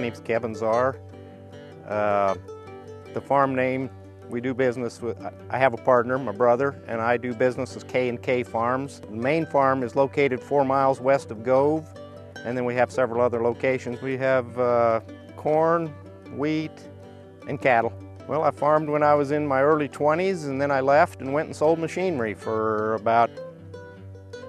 name's Kevin Czar. The farm name, we do business with, I have a partner, my brother, and I do business as K&K Farms. The main farm is located 4 miles west of Gove, and then we have several other locations. We have corn, wheat, and cattle. Well, I farmed when I was in my early 20s, and then I left and went and sold machinery for about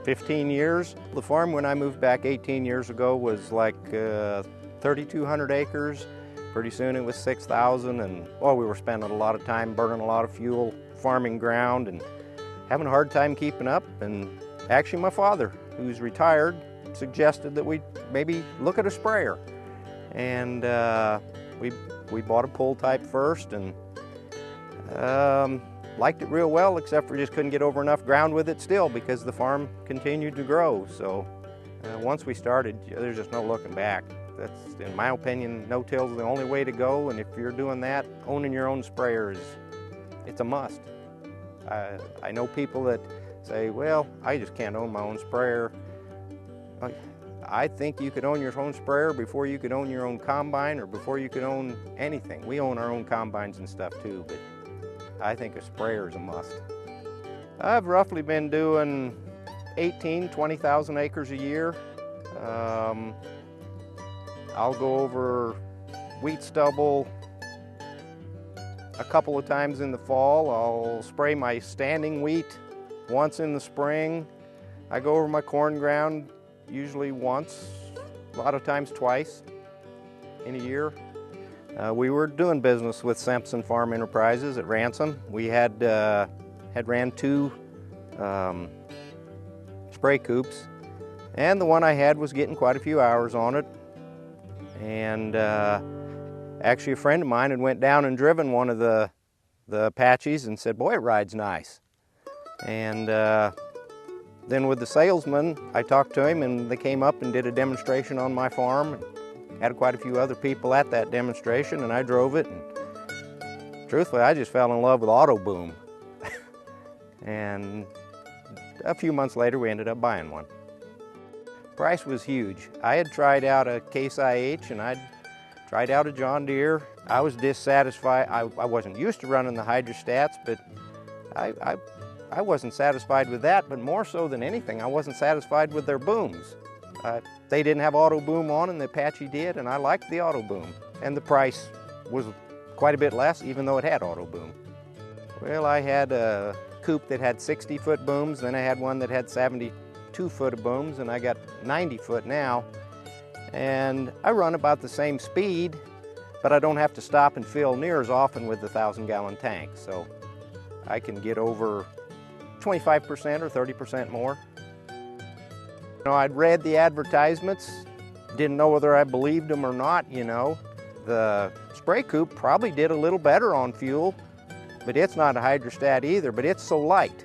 15 years. The farm when I moved back 18 years ago was like 3,200 acres. Pretty soon it was 6,000, and well, we were spending a lot of time burning a lot of fuel, farming ground, and having a hard time keeping up. And actually my father, who's retired, suggested that we maybe look at a sprayer. And we bought a pull type first, and liked it real well, except for just couldn't get over enough ground with it still because the farm continued to grow. So once we started, there's just no looking back. That's, in my opinion, no-till's the only way to go, and if you're doing that, owning your own sprayer it's a must. I know people that say, well, I just can't own my own sprayer. I think you could own your own sprayer before you could own your own combine or before you could own anything. We own our own combines and stuff too, but I think a sprayer is a must. I've roughly been doing 20,000 acres a year. I'll go over wheat stubble a couple of times in the fall. I'll spray my standing wheat once in the spring. I go over my corn ground usually once, a lot of times twice in a year. We were doing business with Simpson Farm Enterprises at Ransom. We had ran 2 spray coops, and the one I had was getting quite a few hours on it. And actually a friend of mine had went down and driven one of the Apaches and said, boy, it rides nice. And then with the salesman, I talked to him, and they came up and did a demonstration on my farm. Had quite a few other people at that demonstration, and I drove it. And truthfully, I just fell in love with Auto Boom. And a few months later, we ended up buying one. Price was huge. I had tried out a Case IH, and I'd tried out a John Deere. I was dissatisfied. I wasn't used to running the hydrostats, but I wasn't satisfied with that, but more so than anything, I wasn't satisfied with their booms. They didn't have Auto Boom on, and the Apache did, and I liked the Auto Boom. And the price was quite a bit less, even though it had Auto Boom. Well, I had a coupe that had 60-foot booms, then I had one that had 72-foot of booms, and I got 90-foot now. And I run about the same speed, but I don't have to stop and fill near as often with the 1,000-gallon tank. So I can get over 25% or 30% more. You know, I'd read the advertisements, didn't know whether I believed them or not, you know. The spray coupe probably did a little better on fuel, but it's not a hydrostat either, but it's so light.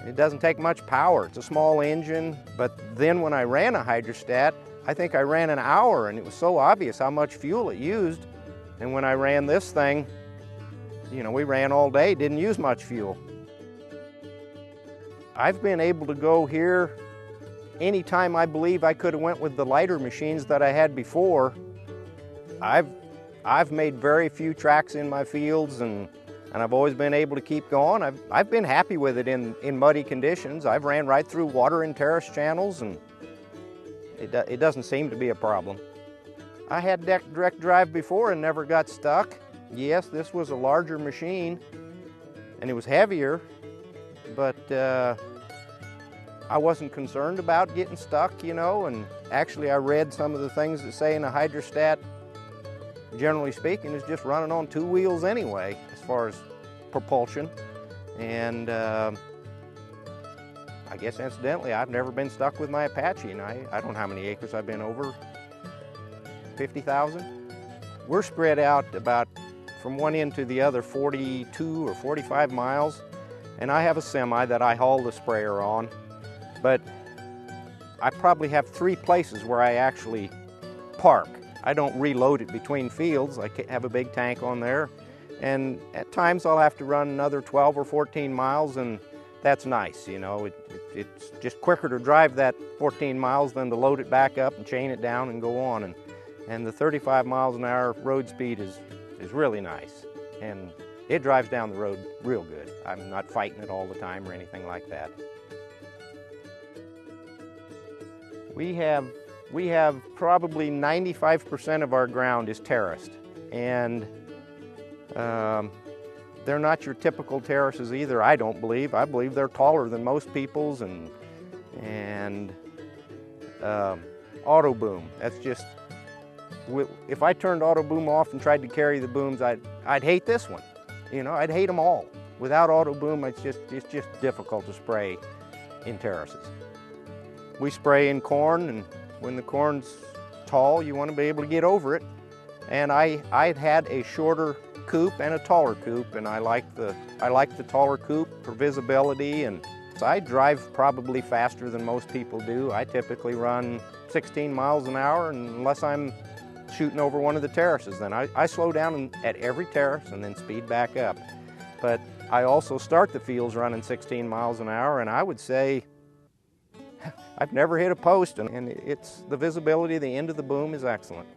It doesn't take much power. It's a small engine, but then when I ran a hydrostat, I think I ran an hour, and it was so obvious how much fuel it used. And when I ran this thing, you know, we ran all day, didn't use much fuel. I've been able to go here anytime I believe I could have went with the lighter machines that I had before. I've made very few tracks in my fields, and I've always been able to keep going. I've been happy with it in muddy conditions. I've ran right through water and terrace channels, and it doesn't seem to be a problem. I had direct drive before and never got stuck. Yes, this was a larger machine, and it was heavier, but I wasn't concerned about getting stuck, you know, and actually I read some of the things that say in a hydrostat, generally speaking, is just running on 2 wheels anyway, as far as propulsion. And I guess incidentally, I've never been stuck with my Apache, and I don't know how many acres I've been over, 50,000. We're spread out about from one end to the other 42 or 45 miles, and I have a semi that I haul the sprayer on. But I probably have 3 places where I actually park. I don't reload it between fields. I have a big tank on there. And at times I'll have to run another 12 or 14 miles, and that's nice, you know. It's just quicker to drive that 14 miles than to load it back up and chain it down and go on. And And the 35 miles an hour road speed is really nice. And it drives down the road real good. I'm not fighting it all the time or anything like that. We have probably 95% of our ground is terraced. And they're not your typical terraces either, I don't believe. I believe they're taller than most people's, and auto boom. That's just, if I turned auto boom off and tried to carry the booms, I'd hate this one. You know, I'd hate them all. Without auto boom, it's just difficult to spray in terraces. We spray in corn, and when the corn's tall, you want to be able to get over it. And I'd had a shorter coupe and a taller coupe, and I like the taller coupe for visibility, and so I drive probably faster than most people do. I typically run 16 miles an hour, and unless I'm shooting over one of the terraces, then I slow down at every terrace and then speed back up. But I also start the fields running 16 miles an hour, and I would say I've never hit a post, and it's the visibility of the end of the boom is excellent.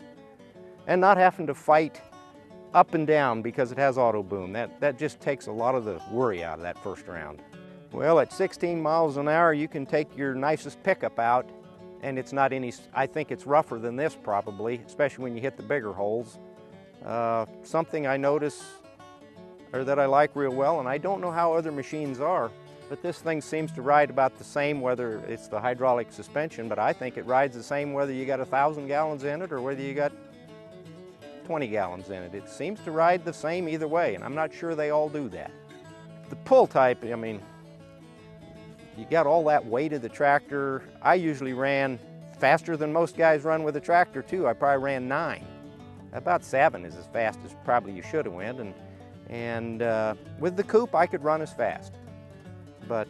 And not having to fight up and down because it has auto boom. That just takes a lot of the worry out of that first round. Well, at 16 miles an hour, you can take your nicest pickup out, and it's not any, I think it's rougher than this probably, especially when you hit the bigger holes. Something I notice, or that I like real well, and I don't know how other machines are, but this thing seems to ride about the same whether it's the hydraulic suspension, but I think it rides the same whether you got 1,000 gallons in it or whether you got 20 gallons in it. It seems to ride the same either way, and I'm not sure they all do that. The pull type, I mean, you got all that weight of the tractor. I usually ran faster than most guys run with a tractor too. I probably ran 9. About 7 is as fast as probably you should have went, and with the coupe I could run as fast. But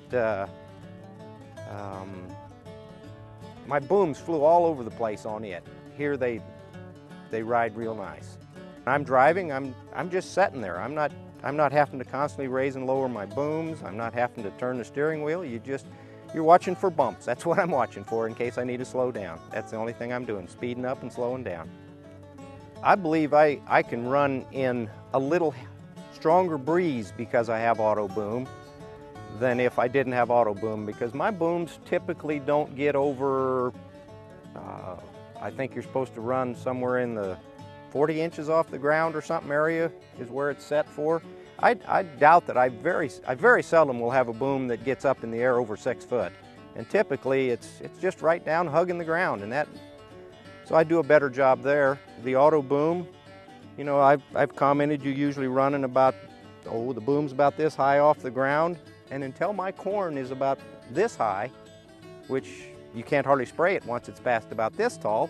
my booms flew all over the place on it. Here they ride real nice. When I'm driving, I'm just sitting there. I'm not having to constantly raise and lower my booms. I'm not having to turn the steering wheel. You're watching for bumps. That's what I'm watching for in case I need to slow down. That's the only thing I'm doing, speeding up and slowing down. I believe I can run in a little stronger breeze because I have auto boom than if I didn't have auto boom, because my booms typically don't get over, I think you're supposed to run somewhere in the 40 inches off the ground or something area is where it's set for. I doubt that I very seldom will have a boom that gets up in the air over 6 foot. And typically it's just right down hugging the ground, and so I do a better job there. The auto boom, you know, I've commented you usually running about, the boom's about this high off the ground, and until my corn is about this high, which you can't hardly spray it once it's past about this tall,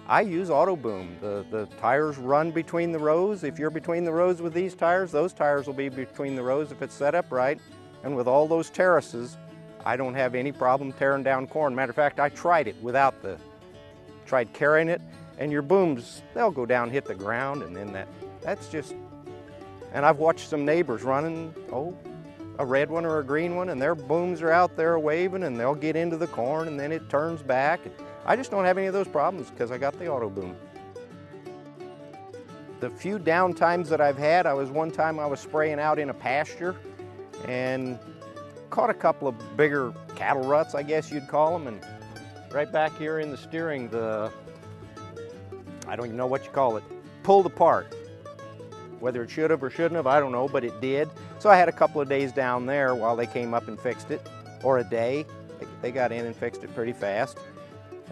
I use auto boom. The tires run between the rows. If you're between the rows with these tires, those tires will be between the rows if it's set up right. And with all those terraces, I don't have any problem tearing down corn. Matter of fact, I tried it tried carrying it, and your booms, they'll go down, hit the ground, and then that's just, and I've watched some neighbors running, a red one or a green one, and their booms are out there waving, and they'll get into the corn, and then it turns back. I just don't have any of those problems because I got the auto boom. The few down times that I've had, one time I was spraying out in a pasture and caught a couple of bigger cattle ruts, I guess you'd call them, and right back here in the steering, I don't even know what you call it, pulled apart. Whether it should have or shouldn't have, I don't know, but it did. So I had a couple of days down there while they came up and fixed it, or a day. They got in and fixed it pretty fast.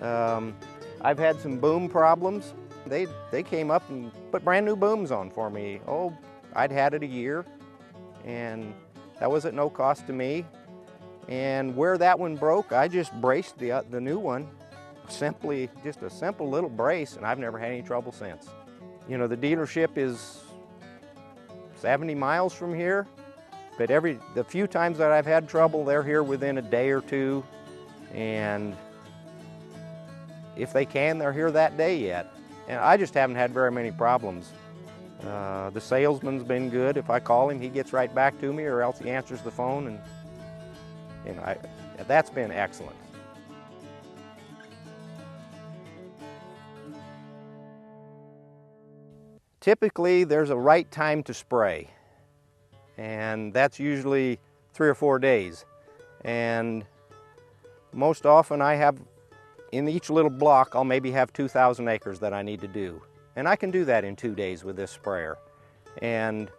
I've had some boom problems. They came up and put brand new booms on for me. I'd had it a year, and that was at no cost to me. And where that one broke, I just braced the new one. Simply, just a simple little brace, and I've never had any trouble since. You know, the dealership is 70 miles from here, but the few times that I've had trouble, they're here within a day or two, and if they can, they're here that day yet. And I just haven't had very many problems. The salesman's been good. If I call him, he gets right back to me, or else he answers the phone, and that's been excellent. Typically, there's a right time to spray, and that's usually 3 or 4 days. And most often I have, in each little block, I'll maybe have 2,000 acres that I need to do. And I can do that in 2 days with this sprayer. And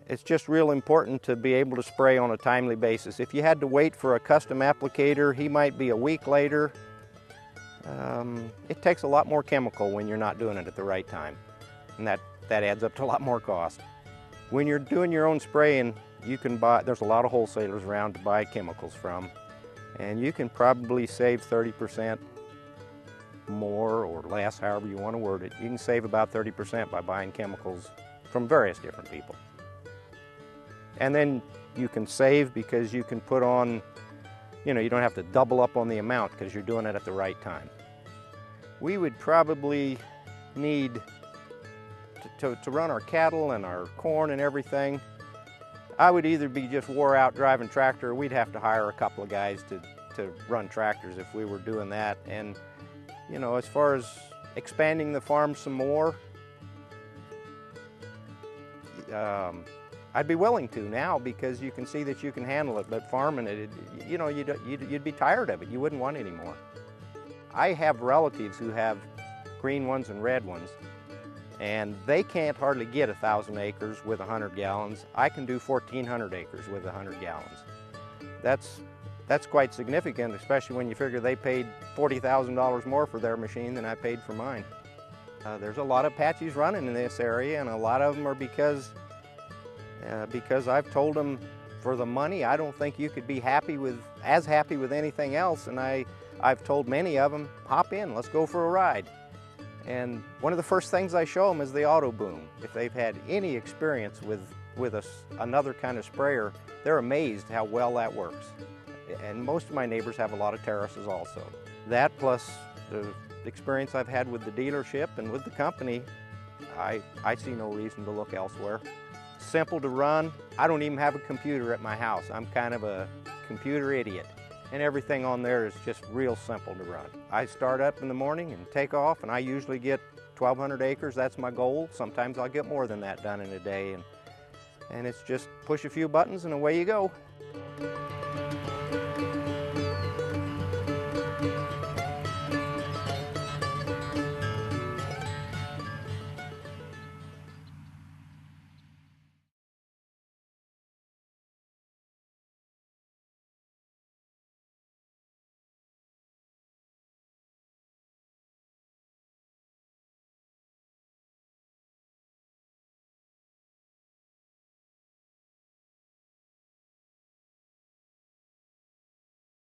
it's just real important to be able to spray on a timely basis. If you had to wait for a custom applicator, he might be a week later. It takes a lot more chemical when you're not doing it at the right time. And that adds up to a lot more cost. When you're doing your own spraying, you can buy, there's a lot of wholesalers around to buy chemicals from, and you can probably save 30% more or less, however you want to word it. You can save about 30% by buying chemicals from various different people. And then you can save because you can put on, you know, you don't have to double up on the amount because you're doing it at the right time. We would probably need to run our cattle and our corn and everything. I would either be just wore out driving tractor, or we'd have to hire a couple of guys to run tractors if we were doing that. And you know, as far as expanding the farm some more, I'd be willing to now because you can see that you can handle it. But farming it, you know, you'd be tired of it. You wouldn't want it anymore. I have relatives who have green ones and red ones, and they can't hardly get 1,000 acres with 100 gallons. I can do 1,400 acres with 100 gallons. That's quite significant, especially when you figure they paid $40,000 more for their machine than I paid for mine. There's a lot of Apaches running in this area, and a lot of them are because I've told them for the money, I don't think you could be as happy with anything else. And I've told many of them, hop in, let's go for a ride. And one of the first things I show them is the auto boom. If they've had any experience with another kind of sprayer, they're amazed how well that works. And most of my neighbors have a lot of terraces also. That plus the experience I've had with the dealership and with the company, I see no reason to look elsewhere. Simple to run. I don't even have a computer at my house. I'm kind of a computer idiot. And everything on there is just real simple to run. I start up in the morning and take off, and I usually get 1,200 acres. That's my goal. Sometimes I'll get more than that done in a day. And it's just push a few buttons and away you go.